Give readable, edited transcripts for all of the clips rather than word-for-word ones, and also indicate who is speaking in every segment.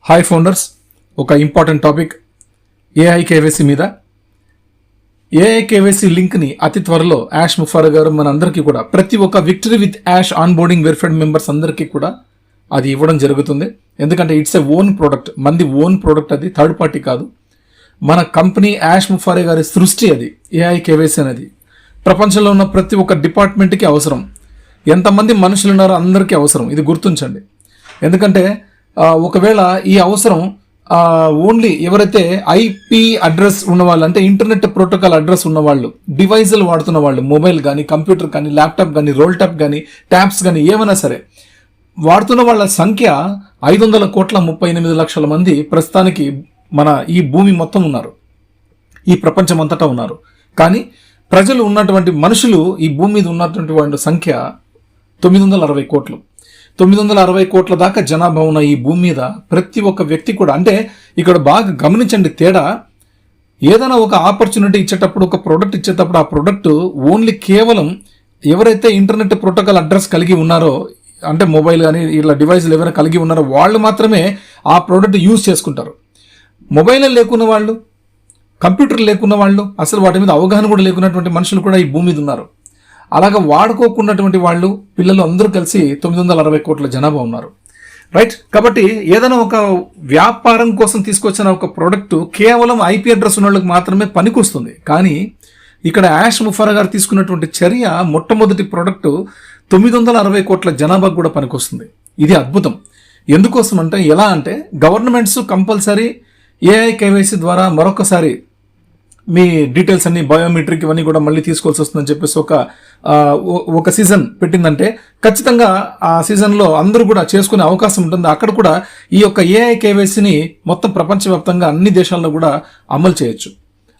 Speaker 1: Hi founders, ఒక important topic AI KYC మీద. AI KYC లింక్ని అతి త్వరలో యాష్ ముఫారా గారు మన అందరికీ కూడా, ప్రతి ఒక్క victory with Yash onboarding verified members అందరికీ కూడా అది ఇవ్వడం జరుగుతుంది. ఎందుకంటే ఇట్స్ ఎ ఓన్ ప్రోడక్ట్, మంది ఓన్ ప్రోడక్ట్, అది థర్డ్ పార్టీ కాదు. మన కంపెనీ యాష్ ముఫారా గారి సృష్టి అది. ఏఐ కేవైసీ అనేది ప్రపంచంలో ఉన్న ప్రతి ఒక్క డిపార్ట్మెంట్కి అవసరం. ఎంతమంది మనుషులు ఉన్నారో అందరికీ అవసరం, ఇది గుర్తుంచండి. ఎందుకంటే ఒకవేళ ఈ అవసరం ఓన్లీ ఎవరైతే ఐపీ అడ్రస్ ఉన్నవాళ్ళు, అంటే ఇంటర్నెట్ ప్రోటోకాల్ అడ్రస్ ఉన్నవాళ్ళు, డివైజులు వాడుతున్న వాళ్ళు, మొబైల్ కానీ, కంప్యూటర్ కానీ, ల్యాప్టాప్ కానీ, రోల్ టాప్ కానీ, ట్యాబ్స్ కానీ, ఏమైనా సరే వాడుతున్న వాళ్ళ సంఖ్య 500,38,00,000 మంది ప్రస్తుతానికి మన ఈ భూమి మొత్తం ఉన్నారు, ఈ ప్రపంచం అంతటా ఉన్నారు. కానీ ప్రజలు ఉన్నటువంటి మనుషులు, ఈ భూమి మీద ఉన్నటువంటి వాళ్ళ సంఖ్య 960 కోట్లు. 960 కోట్ల దాకా జనాభా ఉన్న ఈ భూమి మీద ప్రతి ఒక్క వ్యక్తి కూడా, అంటే ఇక్కడ బాగా గమనించండి తేడా. ఏదైనా ఒక ఆపర్చునిటీ ఇచ్చేటప్పుడు, ఒక ప్రోడక్ట్ ఇచ్చేటప్పుడు, ఆ ప్రోడక్ట్ ఓన్లీ కేవలం ఎవరైతే ఇంటర్నెట్ ప్రోటోకాల్ అడ్రస్ కలిగి ఉన్నారో, అంటే మొబైల్ కానీ ఇలా డివైస్లు ఎవరైనా కలిగి ఉన్నారో వాళ్ళు మాత్రమే ఆ ప్రోడక్ట్ యూజ్ చేసుకుంటారు. మొబైల్ లేకున్న వాళ్ళు, కంప్యూటర్ లేకున్న వాళ్ళు, అసలు వాటి మీద అవగాహన కూడా లేకున్నటువంటి మనుషులు కూడా ఈ భూమి మీద ఉన్నారు. అలాగా వాడుకోకున్నటువంటి వాళ్ళు, పిల్లలు అందరూ కలిసి 960 కోట్ల జనాభా ఉన్నారు, రైట్? కాబట్టి ఏదైనా ఒక వ్యాపారం కోసం తీసుకొచ్చిన ఒక ప్రోడక్ట్ కేవలం ఐపీ అడ్రస్ ఉన్న వాళ్ళకి మాత్రమే పనికొస్తుంది. కానీ ఇక్కడ యాష్ ముఫారా గారు తీసుకున్నటువంటి చర్య, మొట్టమొదటి ప్రోడక్ట్ 960 కోట్ల జనాభాకు కూడా పనికొస్తుంది. ఇది అద్భుతం. ఎందుకోసం అంటే, ఎలా అంటే గవర్నమెంట్స్ కంపల్సరీ ఏఐ కేవైసీ ద్వారా మరొకసారి మీ డీటెయిల్స్ అన్ని, బయోమెట్రిక్ ఇవన్నీ కూడా మళ్ళీ తీసుకోవాల్సి వస్తుందని చెప్పేసి ఒక సీజన్ పెట్టిందంటే ఖచ్చితంగా ఆ సీజన్లో అందరూ కూడా చేసుకునే అవకాశం ఉంటుంది. అక్కడ కూడా ఈ యొక్క ఏఐ కేవైసీని మొత్తం ప్రపంచవ్యాప్తంగా అన్ని దేశాల్లో కూడా అమలు చేయొచ్చు.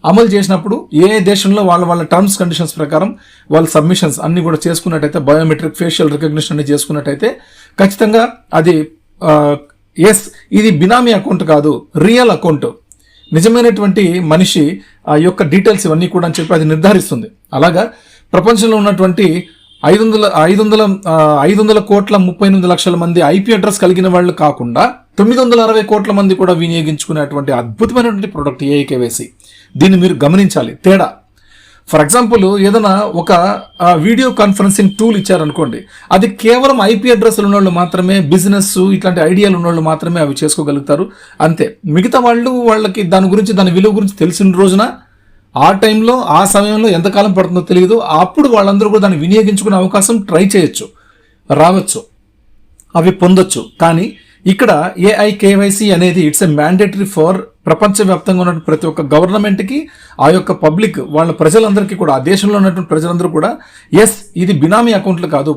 Speaker 1: అమలు చేసినప్పుడు ఏ దేశంలో వాళ్ళ టర్మ్స్ కండిషన్స్ ప్రకారం వాళ్ళ సబ్మిషన్స్ అన్ని కూడా చేసుకున్నట్టయితే, బయోమెట్రిక్, ఫేషియల్ రికగ్నిషన్ అన్ని చేసుకున్నట్టయితే ఖచ్చితంగా అది ఎస్, ఇది బినామీ అకౌంట్ కాదు, రియల్ అకౌంట్, నిజమైనటువంటి మనిషి యొక్క డీటెయిల్స్ ఇవన్నీ కూడా అని చెప్పి అది నిర్ధారిస్తుంది. అలాగా ప్రపంచంలో ఉన్నటువంటి 500,38,00,000 మంది ఐపీ అడ్రస్ కలిగిన వాళ్ళు కాకుండా 960 కోట్ల మంది కూడా వినియోగించుకునేటువంటి అద్భుతమైనటువంటి ప్రోడక్ట్ ఏఐ కేవైసీ. దీన్ని మీరు గమనించాలి తేడా. ఫర్ ఎగ్జాంపుల్, ఏదైనా ఒక వీడియో కాన్ఫరెన్సింగ్ టూల్ ఇచ్చారనుకోండి, అది కేవలం ఐపీ అడ్రస్లు ఉన్నోళ్ళు మాత్రమే, బిజినెస్ ఇట్లాంటి ఐడియాలు ఉన్నోళ్ళు మాత్రమే అవి చేసుకోగలుగుతారు, అంతే. మిగతా వాళ్ళకి దాని విలువ గురించి తెలిసిన రోజున, ఆ టైంలో, ఆ సమయంలో ఎంతకాలం పడుతుందో తెలియదు, అప్పుడు వాళ్ళందరూ కూడా దాన్ని వినియోగించుకునే అవకాశం ట్రై చేయొచ్చు, రావచ్చు, అవి పొందొచ్చు. కానీ ఇక్కడ ఏఐ కేవైసీ అనేది ఇట్స్ ఎ మ్యాండేటరీ ఫర్ ప్రపంచవ్యాప్తంగా ఉన్నటువంటి ప్రతి ఒక్క గవర్నమెంట్కి, ఆ యొక్క పబ్లిక్, వాళ్ళ ప్రజలందరికీ కూడా, ఆ దేశంలో ఉన్నటువంటి ప్రజలందరూ కూడా ఎస్, ఇది బినామీ అకౌంట్లు కాదు,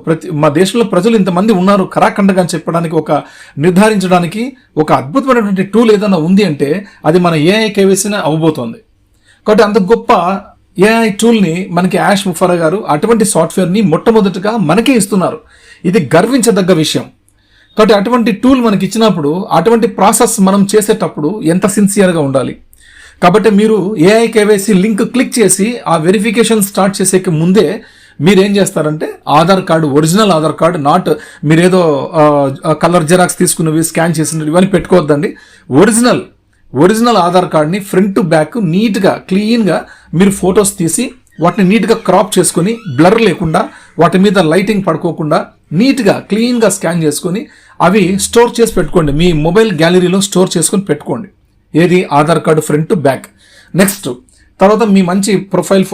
Speaker 1: మా దేశంలో ప్రజలు ఇంతమంది ఉన్నారు కరాఖండగా అని చెప్పడానికి, నిర్ధారించడానికి ఒక అద్భుతమైనటువంటి టూల్ ఏదైనా ఉంది అంటే అది మన ఏఐ కేవైసీనే అవ్వబోతోంది. కాబట్టి అంత గొప్ప ఏఐ టూల్ని మనకి యాష్ ముఫారా గారు, అటువంటి సాఫ్ట్వేర్ని మొట్టమొదటిగా మనకే ఇస్తున్నారు. ఇది గర్వించదగ్గ విషయం. కాబట్టి అటువంటి టూల్ మనకి ఇచ్చినప్పుడు, అటువంటి ప్రాసెస్ మనం చేసేటప్పుడు ఎంత సిన్సియర్గా ఉండాలి. కాబట్టి మీరు ఏఐ కేవైసీ లింక్ క్లిక్ చేసి ఆ వెరిఫికేషన్ స్టార్ట్ చేసే ముందే మీరేం చేస్తారంటే, Aadhaar card, original Aadhaar card, not మీరేదో కలర్ జెరాక్స్ తీసుకున్నవి, స్కాన్ చేసినవి ఇవన్నీ పెట్టుకోవద్దండి. ఒరిజినల్ ఆధార్ కార్డ్ని ఫ్రంట్ టు బ్యాక్ నీట్గా, క్లీన్గా మీరు ఫొటోస్ తీసి వాటిని నీట్గా క్రాప్ చేసుకొని, బ్లర్ లేకుండా, వాటి మీద లైటింగ్ పడుకోకుండా నీట్గా క్లీన్గా స్కాన్ చేసుకొని అవి స్టోర్ చేసి పెట్టుకోండి. మీ మొబైల్ గ్యాలరీలో స్టోర్ చేసుకొని పెట్టుకోండి. ఏది? Aadhaar card front to back. Next తర్వాత మీ మంచి ప్రొఫైల్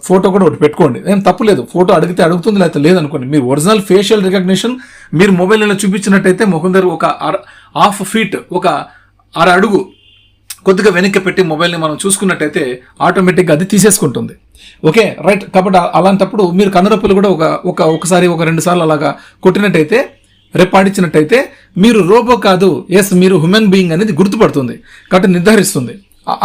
Speaker 1: ఫోటో కూడా ఒకటి పెట్టుకోండి. ఏం తప్పులేదు, ఫోటో అడిగితే అడుగుతుంది, లేకపోతే లేదనుకోండి. మీరు ఒరిజినల్ ఫేషియల్ రికగ్నిషన్ మీరు మొబైల్లో చూపించినట్టయితే ముఖం దగ్గర ఒక 1/2 ఫీట్, ఒక 1/2 అడుగు కొద్దిగా వెనక్కి పెట్టి మొబైల్ని మనం చూసుకున్నట్టయితే ఆటోమేటిక్గా అది తీసేసుకుంటుంది. Okay, right. కాబట్టి అలాంటప్పుడు మీరు కనురెప్పలు కూడా ఒకసారి 2 సార్లు అలాగా కొట్టినట్టయితే, రెప్పాడించినట్టయితే మీరు రోబో కాదు, ఎస్ మీరు హ్యూమన్ బీయింగ్ అనేది గుర్తుపడుతుంది, కాబట్టి నిర్ధారిస్తుంది.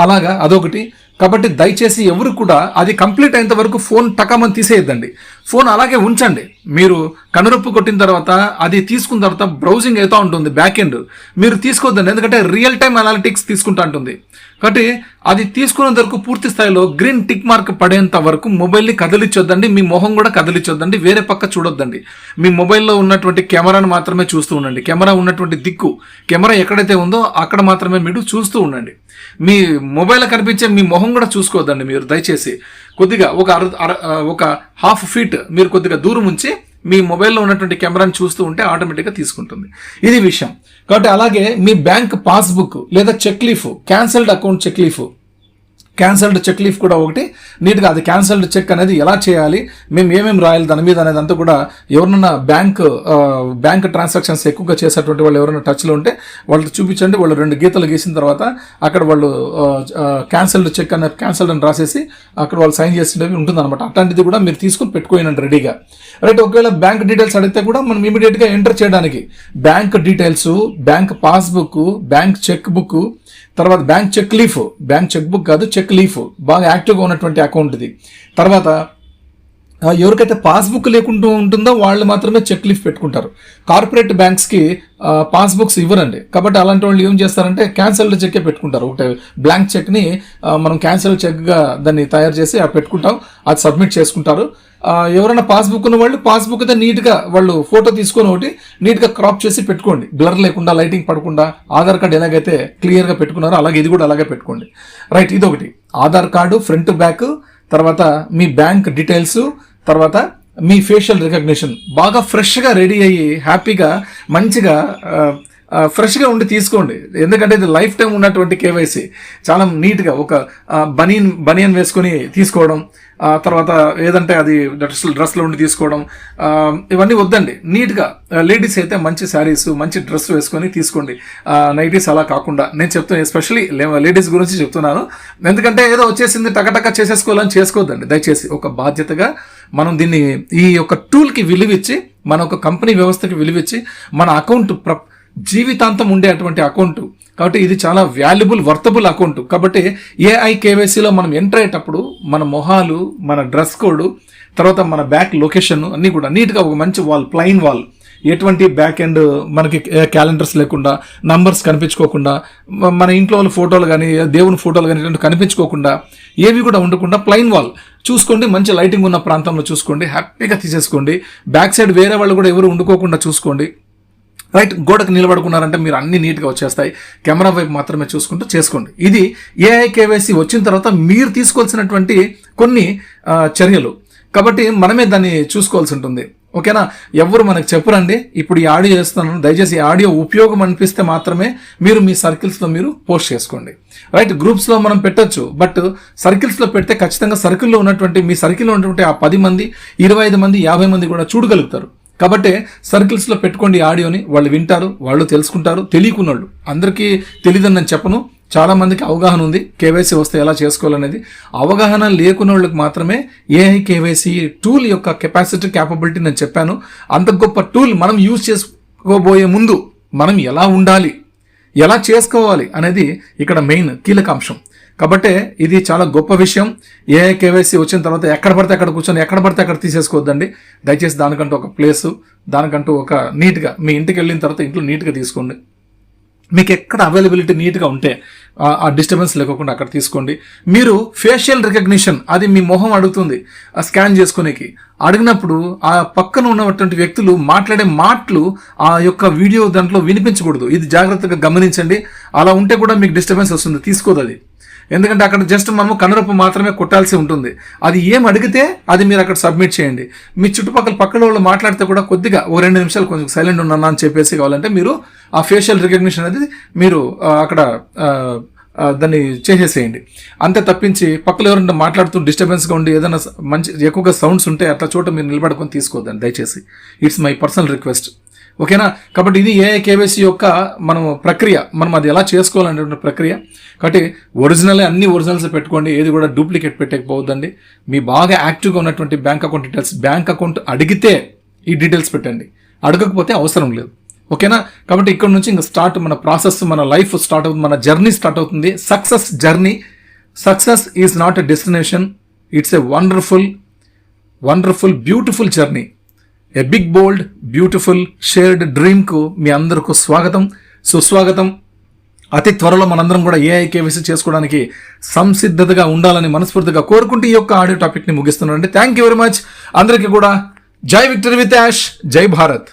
Speaker 1: అలాగా అదొకటి. కాబట్టి దయచేసి ఎవరు కూడా అది కంప్లీట్ అయ్యేంత వరకు ఫోన్ టకామని తీసేయద్దండి. ఫోన్ అలాగే ఉంచండి. మీరు కనురొప్పు కొట్టిన తర్వాత అది తీసుకున్న తర్వాత బ్రౌజింగ్ అవుతూ ఉంటుంది బ్యాక్ ఎండ్, మీరు తీసుకోవద్దండి. ఎందుకంటే రియల్ టైమ్ అనాలిటిక్స్ తీసుకుంటా ఉంటుంది. కాబట్టి అది తీసుకునేంత వరకు పూర్తి స్థాయిలో గ్రీన్ టిక్ మార్క్ పడేంత వరకు మొబైల్ని కదిలించొద్దండి. మీ మొహం కూడా కదిలించొద్దండి, వేరే పక్క చూడొద్దండి. మీ మొబైల్లో ఉన్నటువంటి కెమెరాను మాత్రమే చూస్తూ ఉండండి. కెమెరా ఉన్నటువంటి దిక్కు, కెమెరా ఎక్కడైతే ఉందో అక్కడ మాత్రమే మీరు చూస్తూ ఉండండి. మీ మొబైల్ కనిపించే మీ మొహం కూడా చూసుకోవద్దండి. మీరు దయచేసి కొద్దిగా ఒక హాఫ్ ఫీట్ మీరు కొద్దిగా దూరం ఉంచి మీ మొబైల్లో ఉన్నటువంటి కెమెరాని చూస్తూ ఉంటే ఆటోమేటిక్గా తీసుకుంటుంది. ఇది విషయం. కాబట్టి అలాగే మీ బ్యాంక్ పాస్బుక్ లేదా cheque leaf, cancelled account cheque leaf, cancelled cheque leaf కూడా ఒకటి నీట్గా, అది క్యాన్సల్డ్ చెక్ అనేది ఎలా చేయాలి, మేము ఏమేమి రాయాలి దాని మీద అనేది అంతా కూడా ఎవరన్నా బ్యాంక్ ట్రాన్సాక్షన్స్ ఎక్కువగా చేసేటువంటి వాళ్ళు ఎవరైనా టచ్లో ఉంటే వాళ్ళకి చూపించండి. వాళ్ళు 2 గీతలు గీసిన తర్వాత అక్కడ వాళ్ళు క్యాన్సల్డ్ చెక్ అనే క్యాన్సల్డ్ అని రాసేసి అక్కడ వాళ్ళు సైన్ చేసేవి ఉంటుందన్నమాట. అట్లాంటిది కూడా మీరు తీసుకుని పెట్టుకోనండి రెడీగా. రైట్, ఒకవేళ బ్యాంక్ డీటెయిల్స్ అడిగితే కూడా మనం ఇమీడియట్గా ఎంటర్ చేయడానికి bank details, bank passbook, bank cheque book, తర్వాత bank cheque leaf, bank cheque book కాదు చెక్ లీఫ్ బాగా యాక్టివ్గా ఉన్నటువంటి అకౌంట్ ఇది. తర్వాత ఎవరికైతే పాస్బుక్ లేకుండా ఉంటుందో వాళ్ళు మాత్రమే చెక్ లీఫ్ పెట్టుకుంటారు. కార్పొరేట్ బ్యాంక్స్కి పాస్బుక్స్ ఇవ్వరండి. కాబట్టి అలాంటి వాళ్ళు ఏం చేస్తారంటే క్యాన్సల్డ్ చెక్కే పెట్టుకుంటారు. ఒకటే బ్లాంక్ చెక్ని మనం క్యాన్సల్డ్ చెక్గా దాన్ని తయారు చేసి పెట్టుకుంటాం, అది సబ్మిట్ చేసుకుంటారు. ఎవరైనా పాస్బుక్ ఉన్న వాళ్ళు పాస్బుక్ అయితే నీట్గా వాళ్ళు ఫోటో తీసుకొని ఒకటి నీట్గా క్రాప్ చేసి పెట్టుకోండి, బ్లర్ లేకుండా, లైటింగ్ పడకుండా. ఆధార్ కార్డు ఎలాగైతే క్లియర్గా పెట్టుకున్నారో అలాగే ఇది కూడా అలాగే పెట్టుకోండి. రైట్, ఇది ఒకటి. ఆధార్ కార్డు ఫ్రంట్ బ్యాక్, తర్వాత మీ బ్యాంక్ డీటెయిల్స్, తర్వాత మీ ఫేషియల్ రికగ్నిషన్ బాగా ఫ్రెష్గా రెడీ అయ్యి హ్యాపీగా మంచిగా ఫ్రెష్గా ఉండి తీసుకోండి. ఎందుకంటే ఇది లైఫ్ టైం ఉన్నటువంటి కేవైసీ. చాలా నీట్గా ఒక బనియన్ వేసుకొని తీసుకోవడం, తర్వాత ఏదంటే అది డ్రెస్లో ఉండి తీసుకోవడం, ఇవన్నీ వద్దండి. నీట్గా లేడీస్ అయితే మంచి శారీస్, మంచి డ్రెస్ వేసుకొని తీసుకోండి. నైటీస్ అలా కాకుండా నేను చెప్తాను, ఎస్పెషల్లీ లేడీస్ గురించి చెప్తున్నాను. ఎందుకంటే ఏదో వచ్చేసింది టకటక చేసేసుకోవాలని చేసుకోవద్దండి. దయచేసి ఒక బాధ్యతగా మనం దీన్ని ఈ యొక్క టూల్కి విలువిచ్చి, మన ఒక కంపెనీ వ్యవస్థకి విలువిచ్చి, మన అకౌంట్ జీవితాంతం ఉండే అటువంటి అకౌంట్. కాబట్టి ఇది చాలా వాల్యుబుల్, వర్తబుల్ అకౌంట్. కాబట్టి ఏఐ కేవైసీలో మనం ఎంటర్ అయ్యేటప్పుడు మన మొహాలు, మన డ్రెస్ కోడ్, తర్వాత మన బ్యాక్ లొకేషన్ అన్నీ కూడా నీట్గా ఒక మంచి వాల్, ప్లెయిన్ వాల్, ఎటువంటి బ్యాక్ ఎండ్ మనకి క్యాలెండర్స్ లేకుండా, నంబర్స్ కనిపించుకోకుండా, మన ఇంట్లో వాళ్ళ ఫోటోలు కానీ దేవుని ఫోటోలు కానీ ఇలాంటివి కనిపించుకోకుండా, ఏవి కూడా ఉండకుండా ప్లెయిన్ వాల్ చూసుకోండి. మంచి లైటింగ్ ఉన్న ప్రాంతంలో చూసుకోండి, హ్యాపీగా తీసేసుకోండి. బ్యాక్ సైడ్ వేరే వాళ్ళు కూడా ఎవరు ఉండుకోకుండా చూసుకోండి. రైట్, గోడకు నిలబడుకున్నారంటే మీరు అన్ని నీట్గా వచ్చేస్తాయి. కెమెరా వైపు మాత్రమే చూసుకుంటూ చేసుకోండి. ఇది ఏఐ కేవైసీ వచ్చిన తర్వాత మీరు తీసుకోవాల్సినటువంటి కొన్ని చర్యలు. కాబట్టి మనమే దాన్ని చూసుకోవాల్సి ఉంటుంది. ఓకేనా, ఎవరు మనకు చెప్పరండి. ఇప్పుడు ఈ ఆడియో చేస్తున్నాను, దయచేసి ఈ ఆడియో ఉపయోగం అనిపిస్తే మాత్రమే మీరు మీ సర్కిల్స్లో మీరు పోస్ట్ చేసుకోండి. రైట్, గ్రూప్స్లో మనం పెట్టచ్చు, బట్ సర్కిల్స్లో పెడితే ఖచ్చితంగా సర్కిల్లో ఉన్నటువంటి మీ సర్కిల్లో ఉన్నటువంటి ఆ 10 మంది, 25 మంది, 50 మంది కూడా చూడగలుగుతారు. కాబట్టి సర్కిల్స్లో పెట్టుకోండి ఆడియోని, వాళ్ళు వింటారు, వాళ్ళు తెలుసుకుంటారు. తెలియకున్నోళ్ళు, అందరికీ తెలియదని నేను చెప్పను, చాలామందికి అవగాహన ఉంది కేవైసీ వస్తే ఎలా చేసుకోవాలనేది. అవగాహన లేకున్న వాళ్ళకి మాత్రమే ఏఐ కేవైసీ టూల్ యొక్క కెపాసిటీ, క్యాపబిలిటీ నేను చెప్పాను. అంత గొప్ప టూల్ మనం యూజ్ చేసుకోబోయే ముందు మనం ఎలా ఉండాలి, ఎలా చేసుకోవాలి అనేది ఇక్కడ మెయిన్ కీలక అంశం. కాబట్టి ఇది చాలా గొప్ప విషయం. ఏఐ కేవైసీ వచ్చిన తర్వాత ఎక్కడ పడితే అక్కడ కూర్చొని ఎక్కడ పడితే అక్కడ తీసేసుకోవద్దండి. దయచేసి దానికంటూ ఒక ప్లేసు, దానికంటూ ఒక నీట్గా మీ ఇంటికి వెళ్ళిన తర్వాత ఇంట్లో నీట్గా తీసుకోండి. మీకు ఎక్కడ అవైలబిలిటీ నీట్గా ఉంటే ఆ డిస్టర్బెన్స్ లేకుండా అక్కడ తీసుకోండి. మీరు ఫేషియల్ రికగ్నిషన్, అది మీ మొహం అడుగుతుంది స్కాన్ చేసుకునేకి. అడిగినప్పుడు ఆ పక్కన ఉన్నటువంటి వ్యక్తులు మాట్లాడే మాటలు ఆ యొక్క వీడియో దాంట్లో వినిపించకూడదు. ఇది జాగ్రత్తగా గమనించండి. అలా ఉంటే కూడా మీకు డిస్టర్బెన్స్ వస్తుంది, తీసుకోదు అది. ఎందుకంటే అక్కడ జస్ట్ మనము కనురపు మాత్రమే కొట్టాల్సి ఉంటుంది. అది ఏం అడిగితే అది మీరు అక్కడ సబ్మిట్ చేయండి. మీ పక్కన వాళ్ళు మాట్లాడితే కూడా కొద్దిగా 2 నిమిషాలు కొంచెం సైలెంట్ ఉన్నా అని చెప్పేసి కావాలంటే మీరు ఆ ఫేషియల్ రికగ్నిషన్ అనేది మీరు అక్కడ దాన్ని చేసేసేయండి. అంతే తప్పించి పక్కన ఎవరైనా మాట్లాడుతూ డిస్టర్బెన్స్గా ఉండి ఏదైనా మంచి ఎక్కువగా సౌండ్స్ ఉంటే అట్లా చోట మీరు నిలబడుకొని తీసుకోవద్దండి దయచేసి. It's my personal request. ఓకేనా, కాబట్టి ఇది ఏఐ కేవైసీ యొక్క మనం ప్రక్రియ, మనం అది ఎలా చేసుకోవాలనే ప్రక్రియ. కాబట్టి ఒరిజినల్ అన్ని ఒరిజినల్స్ పెట్టుకోండి, ఏది కూడా డూప్లికేట్ పెట్టకపోవద్దండి. మీ బాగా యాక్టివ్గా ఉన్నటువంటి bank account details, bank account అడిగితే ఈ డీటెయిల్స్ పెట్టండి, అడగకపోతే అవసరం లేదు. ఓకేనా, కాబట్టి ఇక్కడ నుంచి ఇంకా స్టార్ట్ మన ప్రాసెస్, మన లైఫ్ స్టార్ట్ అవుతుంది, మన జర్నీ స్టార్ట్ అవుతుంది. Success journey. Success is not a destination, it's a wonderful wonderful beautiful journey, a big bold beautiful shared డ్రీమ్కు మీ అందరికీ స్వాగతం, సుస్వాగతం. అతి త్వరలో మనందరం కూడా ఏఐ కేవైసీ చేసుకోవడానికి సంసిద్ధతగా ఉండాలని మనస్ఫూర్తిగా కోరుకుంటూ ఈ యొక్క ఆడియో టాపిక్ని ముగిస్తున్నానండి. Thank you very much. అందరికీ కూడా జై విక్టరీ విత్ యాష్, జై భారత్.